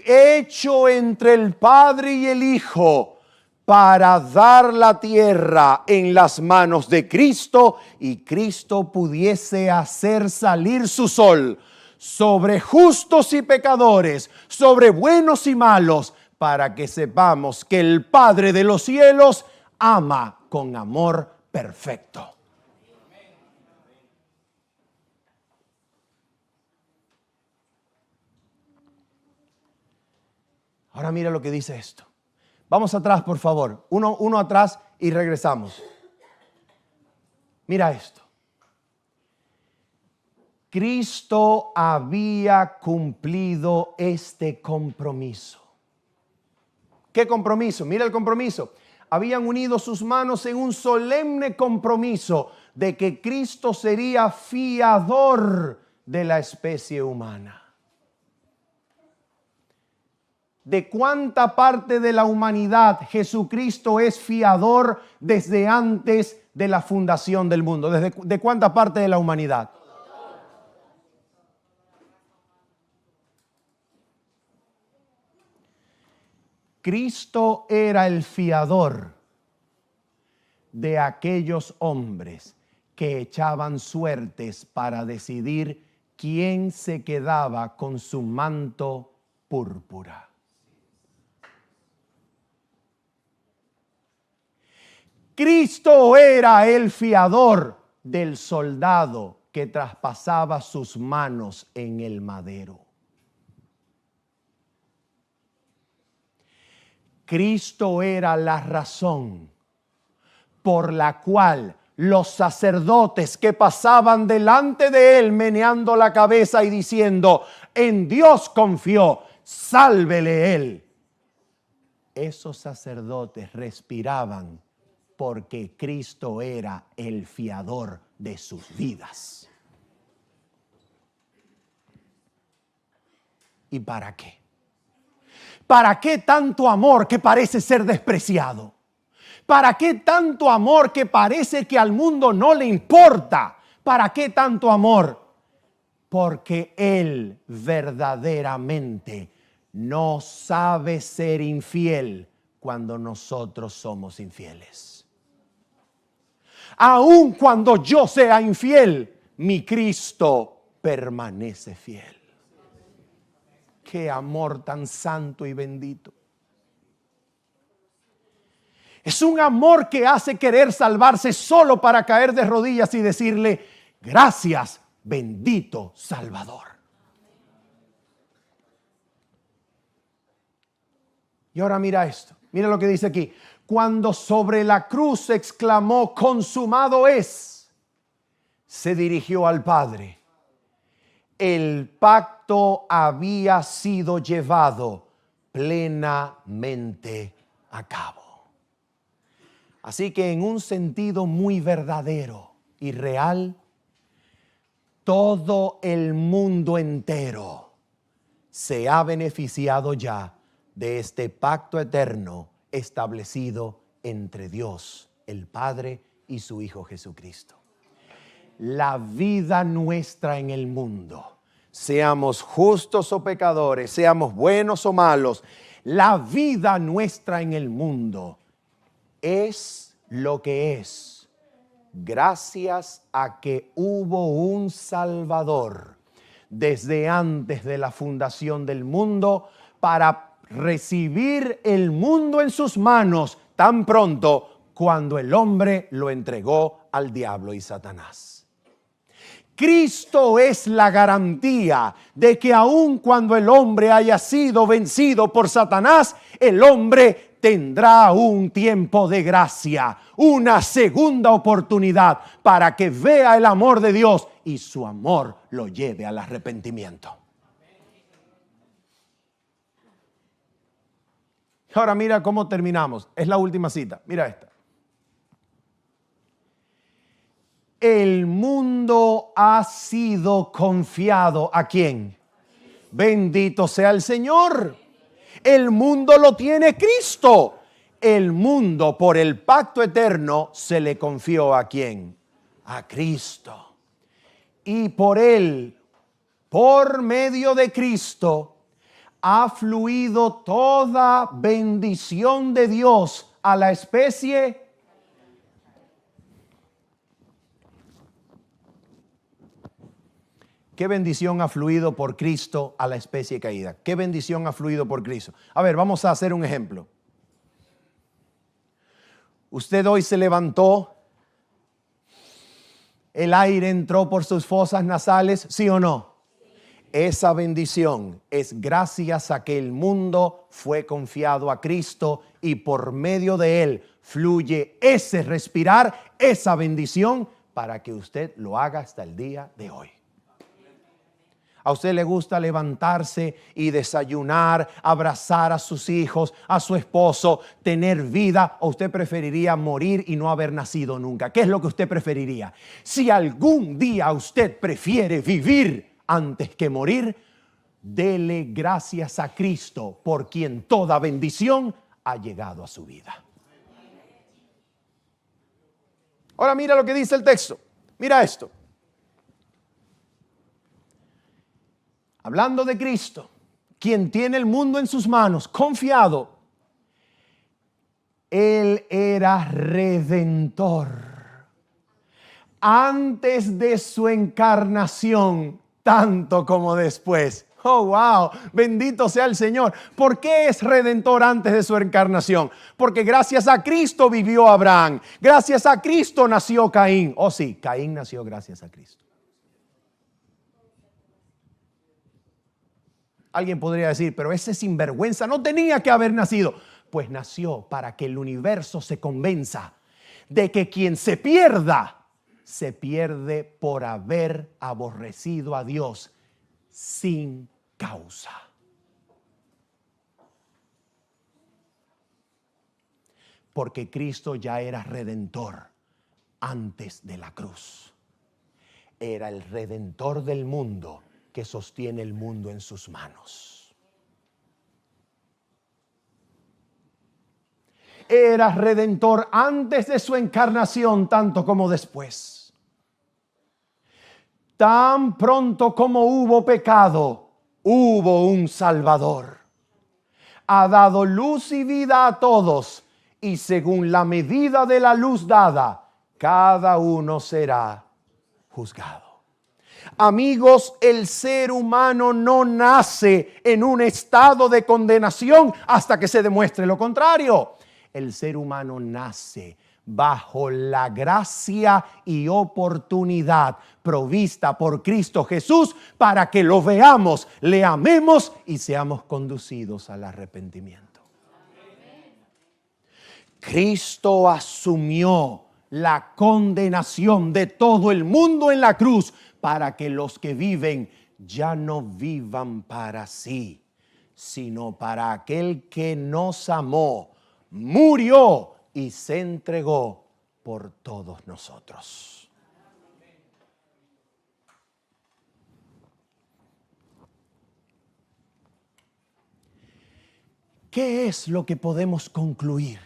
[SPEAKER 1] hecho entre el Padre y el Hijo para dar la tierra en las manos de Cristo, y Cristo pudiese hacer salir su sol sobre justos y pecadores, sobre buenos y malos, para que sepamos que el Padre de los cielos ama con amor perfecto. Ahora mira lo que dice esto. Vamos atrás, por favor. Uno atrás y regresamos. Mira esto. Cristo había cumplido este compromiso. ¿Qué compromiso? Mira el compromiso. Habían unido sus manos en un solemne compromiso de que Cristo sería fiador de la especie humana. ¿De cuánta parte de la humanidad Jesucristo es fiador desde antes de la fundación del mundo? ¿De cuánta parte de la humanidad? Cristo era el fiador de aquellos hombres que echaban suertes para decidir quién se quedaba con su manto púrpura. Cristo era el fiador del soldado que traspasaba sus manos en el madero. Cristo era la razón por la cual los sacerdotes que pasaban delante de él meneando la cabeza y diciendo: en Dios confió, sálvele él. Esos sacerdotes respiraban porque Cristo era el fiador de sus vidas. ¿Y para qué? ¿Para qué tanto amor que parece ser despreciado? ¿Para qué tanto amor que parece que al mundo no le importa? ¿Para qué tanto amor? Porque Él verdaderamente no sabe ser infiel cuando nosotros somos infieles. Aun cuando yo sea infiel, mi Cristo permanece fiel. Qué amor tan santo y bendito. Es un amor que hace querer salvarse solo para caer de rodillas y decirle, gracias, bendito Salvador. Y ahora mira esto, mira lo que dice aquí. Cuando sobre la cruz exclamó, consumado es, se dirigió al Padre. El pacto había sido llevado plenamente a cabo. Así que en un sentido muy verdadero y real, todo el mundo entero se ha beneficiado ya de este pacto eterno establecido entre Dios, el Padre y su Hijo Jesucristo. La vida nuestra en el mundo, seamos justos o pecadores, seamos buenos o malos, la vida nuestra en el mundo es lo que es, gracias a que hubo un Salvador desde antes de la fundación del mundo para recibir el mundo en sus manos tan pronto cuando el hombre lo entregó al diablo y Satanás. Cristo es la garantía de que aun cuando el hombre haya sido vencido por Satanás, el hombre tendrá un tiempo de gracia, una segunda oportunidad para que vea el amor de Dios y su amor lo lleve al arrepentimiento. Ahora mira cómo terminamos. Es la última cita. Mira esta. El mundo ha sido confiado ¿a quién? Bendito sea el Señor. El mundo lo tiene Cristo. El mundo por el pacto eterno se le confió ¿a quién? A Cristo. Y por él, por medio de Cristo, ha fluido toda bendición de Dios a la especie. ¿Qué bendición ha fluido por Cristo a la especie caída? ¿Qué bendición ha fluido por Cristo? A ver, vamos a hacer un ejemplo. Usted hoy se levantó, el aire entró por sus fosas nasales, ¿sí o no? Esa bendición es gracias a que el mundo fue confiado a Cristo y por medio de él fluye ese respirar, esa bendición para que usted lo haga hasta el día de hoy. A usted le gusta levantarse y desayunar, abrazar a sus hijos, a su esposo, tener vida, o usted preferiría morir y no haber nacido nunca. ¿Qué es lo que usted preferiría? Si algún día usted prefiere vivir antes que morir, dele gracias a Cristo por quien toda bendición ha llegado a su vida. Ahora mira lo que dice el texto. Mira esto. Hablando de Cristo, quien tiene el mundo en sus manos, confiado, Él era redentor. Antes de su encarnación, tanto como después. Oh, wow, bendito sea el Señor. ¿Por qué es redentor antes de su encarnación? Porque gracias a Cristo vivió Abraham. Gracias a Cristo nació Caín. Oh sí, Caín nació gracias a Cristo. Alguien podría decir, pero ese sinvergüenza no tenía que haber nacido. Pues nació para que el universo se convenza de que quien se pierde por haber aborrecido a Dios sin causa. Porque Cristo ya era redentor antes de la cruz. Era el redentor del mundo que sostiene el mundo en sus manos. Era redentor antes de su encarnación, tanto como después. Tan pronto como hubo pecado, hubo un Salvador. Ha dado luz y vida a todos, y según la medida de la luz dada, cada uno será juzgado. Amigos, el ser humano no nace en un estado de condenación hasta que se demuestre lo contrario. El ser humano nace bajo la gracia y oportunidad provista por Cristo Jesús para que lo veamos, le amemos y seamos conducidos al arrepentimiento. Cristo asumió la condenación de todo el mundo en la cruz para que los que viven ya no vivan para sí, sino para aquel que nos amó, murió y se entregó por todos nosotros. ¿Qué es lo que podemos concluir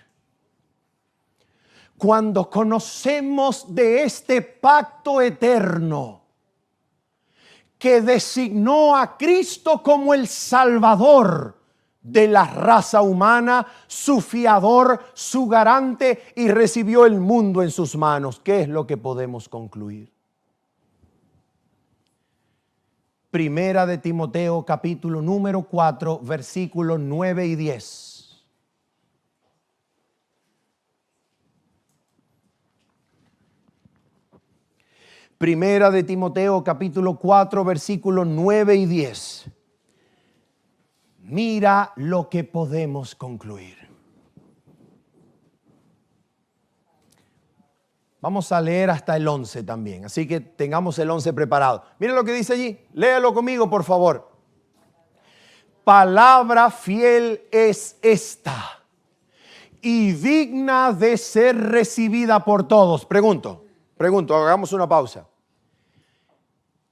[SPEAKER 1] cuando conocemos de este pacto eterno que designó a Cristo como el Salvador de la raza humana, su fiador, su garante, y recibió el mundo en sus manos? ¿Qué es lo que podemos concluir? Primera de Timoteo, capítulo número 4, versículos 9 y 10. Primera de Timoteo, capítulo 4, versículos 9 y 10. Mira lo que podemos concluir. Vamos a leer hasta el 11 también, así que tengamos el 11 preparado. Mira lo que dice allí, léalo conmigo por favor. Palabra fiel es esta y digna de ser recibida por todos. Pregunto, hagamos una pausa.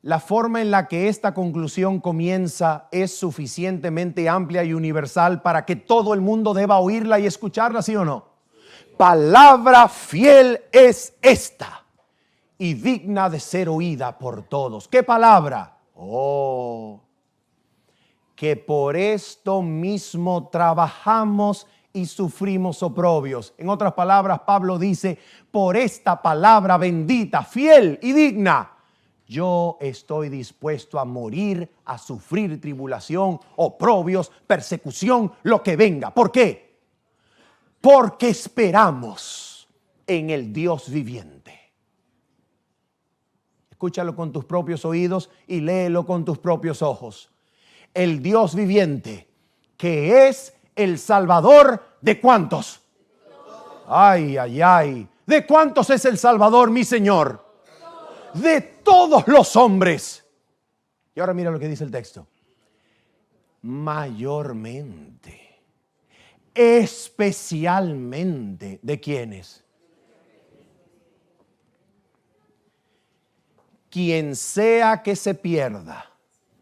[SPEAKER 1] La forma en la que esta conclusión comienza es suficientemente amplia y universal para que todo el mundo deba oírla y escucharla, ¿sí o no? Palabra fiel es esta y digna de ser oída por todos. ¿Qué palabra? Oh, que por esto mismo trabajamos y sufrimos oprobios. En otras palabras, Pablo dice, por esta palabra bendita, fiel y digna, yo estoy dispuesto a morir, a sufrir tribulación, oprobios, persecución, lo que venga. ¿Por qué? Porque esperamos en el Dios viviente. Escúchalo con tus propios oídos y léelo con tus propios ojos. El Dios viviente, que es el Salvador de ¿cuántos? Ay, ay, ay. ¿De cuántos es el Salvador, mi Señor? De todos los hombres. Y ahora mira lo que dice el texto. Mayormente. Especialmente, ¿de quiénes? Quien sea que se pierda,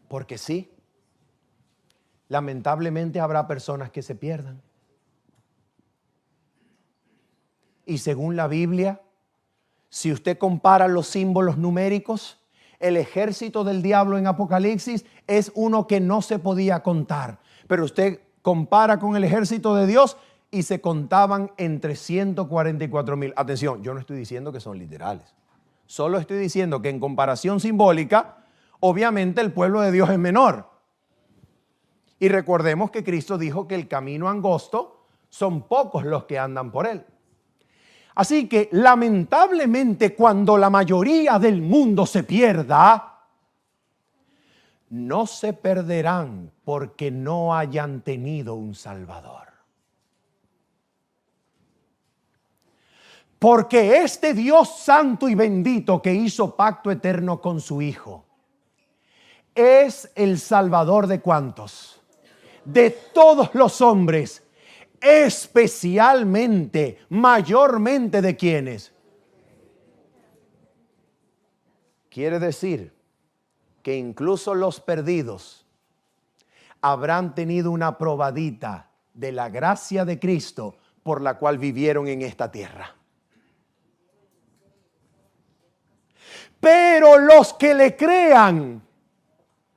[SPEAKER 1] porque sí, lamentablemente habrá personas que se pierdan. Y según la Biblia, si usted compara los símbolos numéricos, el ejército del diablo en Apocalipsis es uno que no se podía contar, pero usted compara con el ejército de Dios y se contaban entre 144,000. Atención, yo no estoy diciendo que son literales. Solo estoy diciendo que en comparación simbólica, obviamente el pueblo de Dios es menor. Y recordemos que Cristo dijo que el camino angosto son pocos los que andan por él. Así que lamentablemente cuando la mayoría del mundo se pierda, no se perderán porque no hayan tenido un Salvador. Porque este Dios santo y bendito que hizo pacto eterno con su Hijo es el Salvador de ¿cuántos? De todos los hombres, especialmente, mayormente de ¿quiénes? Quiere decir que incluso los perdidos habrán tenido una probadita de la gracia de Cristo por la cual vivieron en esta tierra. Pero los que le crean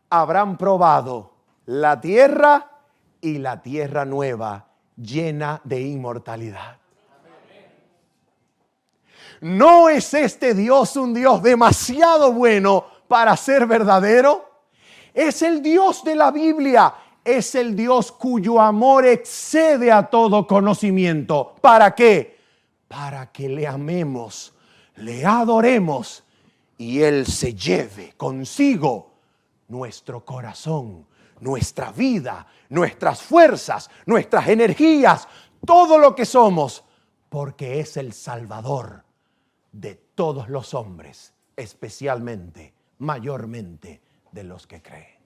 [SPEAKER 1] habrán probado la tierra y la tierra nueva llena de inmortalidad. ¿No es este Dios un Dios demasiado bueno para ser verdadero? Es el Dios de la Biblia. Es el Dios cuyo amor excede a todo conocimiento. ¿Para qué? Para que le amemos, le adoremos y Él se lleve consigo nuestro corazón, nuestra vida, nuestras fuerzas, nuestras energías, todo lo que somos, porque es el Salvador de todos los hombres, especialmente, mayormente, de los que creen.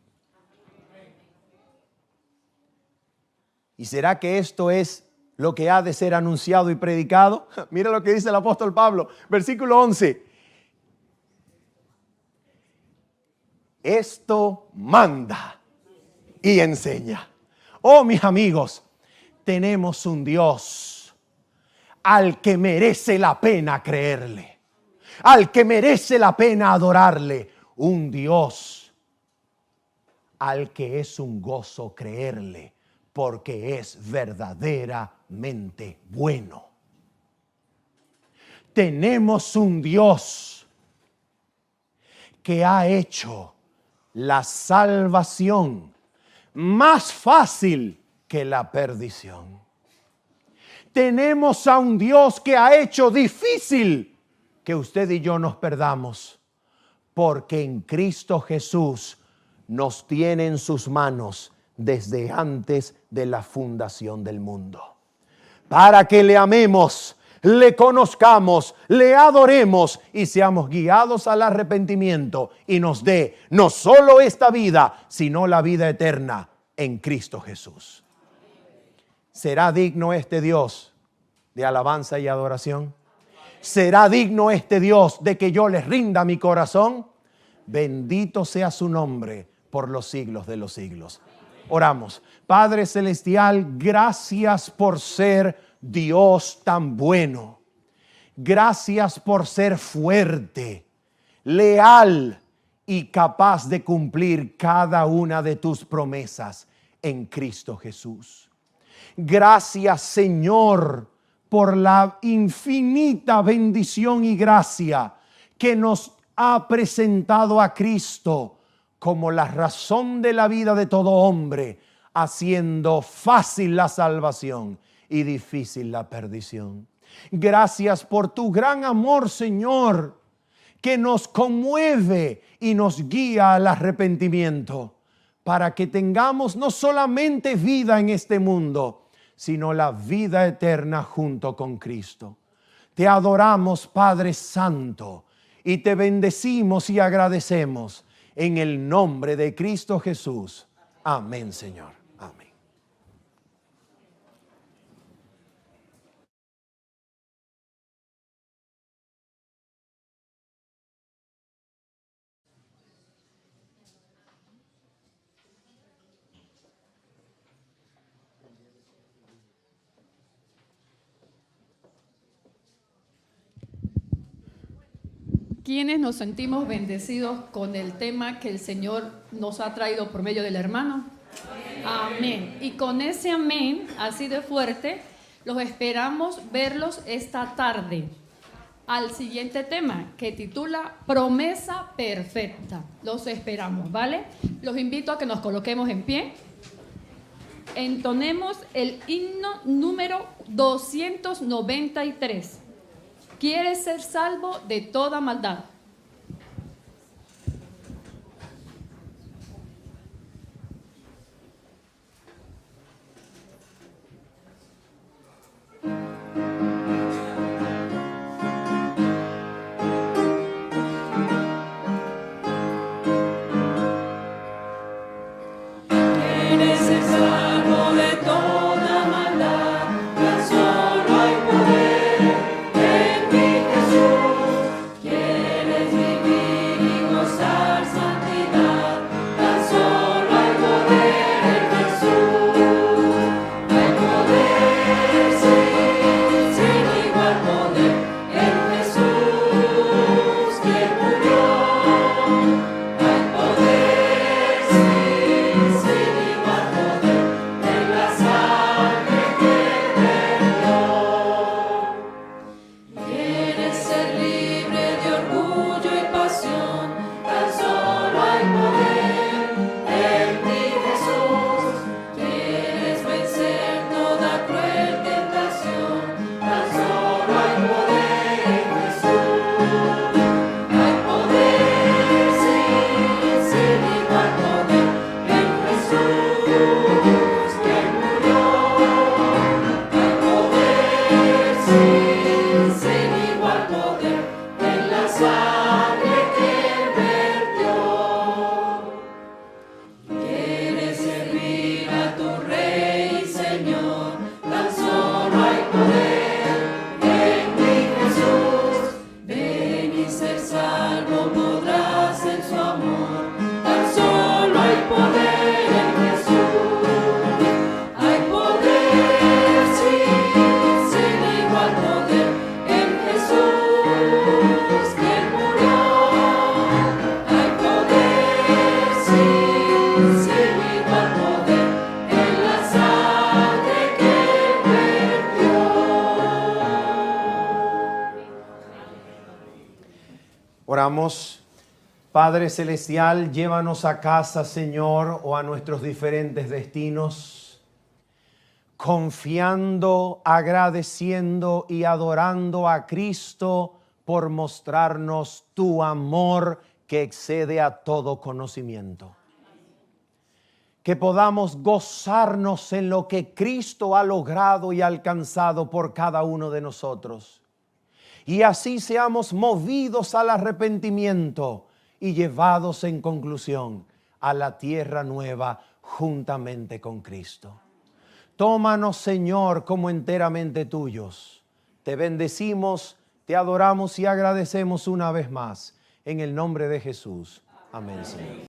[SPEAKER 1] ¿Y será que esto es lo que ha de ser anunciado y predicado? Mira lo que dice el apóstol Pablo, versículo 11. Esto manda y enseña. Oh, mis amigos, tenemos un Dios al que merece la pena creerle, al que merece la pena adorarle, un Dios al que es un gozo creerle, porque es verdaderamente bueno. Tenemos un Dios que ha hecho la salvación más fácil que la perdición. Tenemos a un Dios que ha hecho difícil que usted y yo nos perdamos, porque en Cristo Jesús nos tiene en sus manos desde antes de la fundación del mundo, para que le amemos, le conozcamos, le adoremos y seamos guiados al arrepentimiento y nos dé no solo esta vida, sino la vida eterna en Cristo Jesús. ¿Será digno este Dios de alabanza y adoración? ¿Será digno este Dios de que yo le rinda mi corazón? Bendito sea su nombre por los siglos de los siglos. Oramos. Padre celestial, gracias por ser Dios tan bueno. Gracias por ser fuerte, leal y capaz de cumplir cada una de tus promesas en Cristo Jesús. Gracias, Señor, por la infinita bendición y gracia que nos ha presentado a Cristo como la razón de la vida de todo hombre, haciendo fácil la salvación y difícil la perdición. Gracias por tu gran amor, Señor, que nos conmueve y nos guía al arrepentimiento, para que tengamos no solamente vida en este mundo, sino la vida eterna junto con Cristo. Te adoramos, Padre Santo, y te bendecimos y agradecemos en el nombre de Cristo Jesús. Amén, Señor. Amén.
[SPEAKER 2] ¿Quiénes nos sentimos bendecidos con el tema que el Señor nos ha traído por medio del hermano? Amén. Y con ese amén, así de fuerte, los esperamos verlos esta tarde al siguiente tema que titula Promesa Perfecta. Los esperamos, ¿vale? Los invito a que nos coloquemos en pie. Entonemos el himno número 293. ¿Quieres ser salvo de toda maldad?
[SPEAKER 3] Quiere sangre que vertió. Quieres servir a tu Rey, Señor, tan solo hay poder en mi Jesús. Ven y ser salvo podrás en su amor, tan solo hay poder en Jesús. Hay poder, sí, sin igual poder en Jesús que murió. Hay poder, sí, sin igual poder en la sangre que vertió.
[SPEAKER 1] Oramos. Padre Celestial, llévanos a casa, Señor, o a nuestros diferentes destinos, confiando, agradeciendo y adorando a Cristo por mostrarnos tu amor que excede a todo conocimiento. Que podamos gozarnos en lo que Cristo ha logrado y alcanzado por cada uno de nosotros. Y así seamos movidos al arrepentimiento y llevados en conclusión a la tierra nueva juntamente con Cristo. Tómanos, Señor, como enteramente tuyos. Te bendecimos, te adoramos y agradecemos una vez más. En el nombre de Jesús. Amén, Señor.